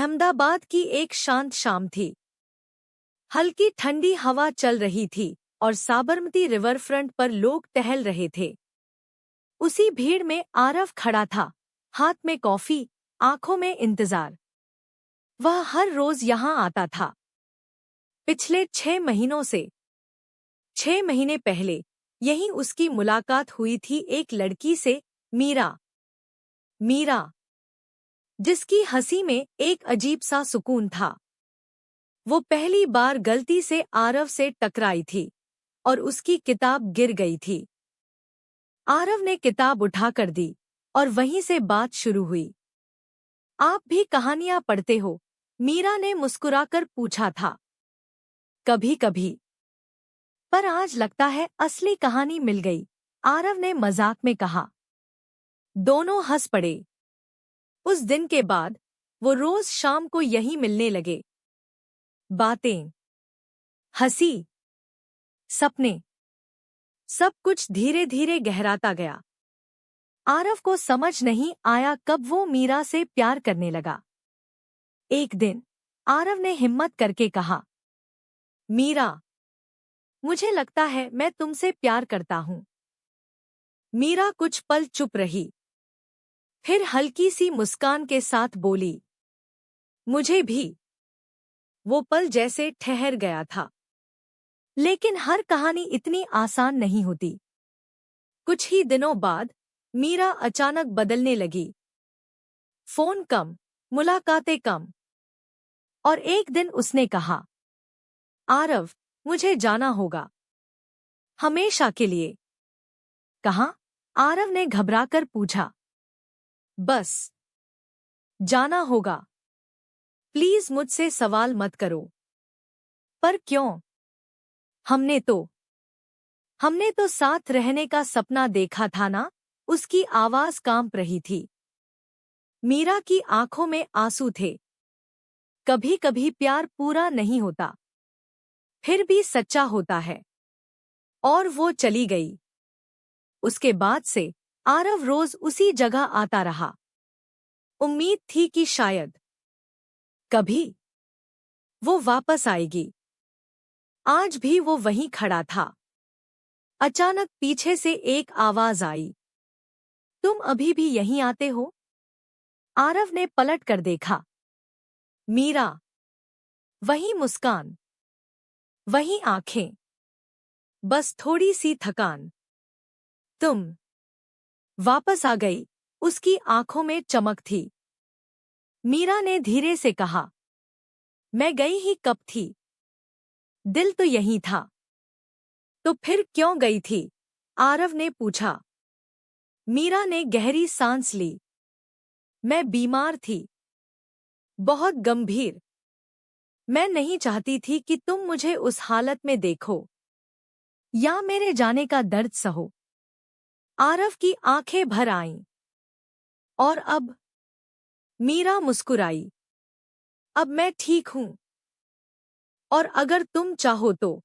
अहमदाबाद की एक शांत शाम थी। हल्की ठंडी हवा चल रही थी और साबरमती रिवर फ्रंट पर लोग टहल रहे थे। उसी भीड़ में आरव खड़ा था, हाथ में कॉफी, आंखों में इंतजार। वह हर रोज यहाँ आता था। पिछले 6 महीनों से। 6 महीने पहले यहीं उसकी मुलाकात हुई थी एक लड़की से, मीरा। मीरा, जिसकी हंसी में एक अजीब सा सुकून था। वो पहली बार गलती से आरव से टकराई थी और उसकी किताब गिर गई थी। आरव ने किताब उठाकर दी और वहीं से बात शुरू हुई। आप भी कहानियां पढ़ते हो? मीरा ने मुस्कुराकर पूछा था। कभी कभी, पर आज लगता है असली कहानी मिल गई, आरव ने मजाक में कहा। दोनों हंस पड़े। उस दिन के बाद वो रोज शाम को यहीं मिलने लगे। बातें, हंसी, सपने, सब कुछ धीरे धीरे गहराता गया। आरव को समझ नहीं आया कब वो मीरा से प्यार करने लगा। एक दिन आरव ने हिम्मत करके कहा, मीरा, मुझे लगता है मैं तुमसे प्यार करता हूं। मीरा कुछ पल चुप रही, फिर हल्की सी मुस्कान के साथ बोली, मुझे भी। वो पल जैसे ठहर गया था। लेकिन हर कहानी इतनी आसान नहीं होती। कुछ ही दिनों बाद मीरा अचानक बदलने लगी। फोन कम, मुलाकातें कम। और एक दिन उसने कहा, आरव, मुझे जाना होगा। हमेशा के लिए। कहाँ? आरव ने घबराकर पूछा। बस जाना होगा। प्लीज मुझसे सवाल मत करो। पर क्यों? हमने तो साथ रहने का सपना देखा था ना? उसकी आवाज कांप रही थी। मीरा की आंखों में आंसू थे। कभी कभी प्यार पूरा नहीं होता, फिर भी सच्चा होता है। और वो चली गई। उसके बाद से आरव रोज उसी जगह आता रहा। उम्मीद थी कि शायद कभी वो वापस आएगी। आज भी वो वहीं खड़ा था। अचानक पीछे से एक आवाज आई, तुम अभी भी यहीं आते हो? आरव ने पलट कर देखा। मीरा, वही मुस्कान, वही आंखें, बस थोड़ी सी थकान। तुम वापस आ गई। उसकी आंखों में चमक थी। मीरा ने धीरे से कहा, मैं गई ही कब थी? दिल तो यहीं था। तो फिर क्यों गई थी? आरव ने पूछा। मीरा ने गहरी सांस ली। मैं बीमार थी, बहुत गंभीर। मैं नहीं चाहती थी कि तुम मुझे उस हालत में देखो या मेरे जाने का दर्द सहो। आरव की आंखें भर आईं। और अब? मीरा मुस्कुराई। अब मैं ठीक हूं। और अगर तुम चाहो तो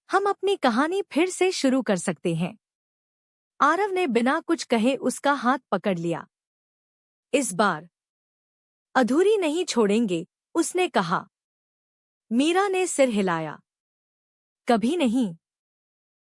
हम अपनी कहानी फिर से शुरू कर सकते हैं। आरव ने बिना कुछ कहे उसका हाथ पकड़ लिया। इस बार अधूरी नहीं छोड़ेंगे, उसने कहा। मीरा ने सिर हिलाया। कभी नहीं।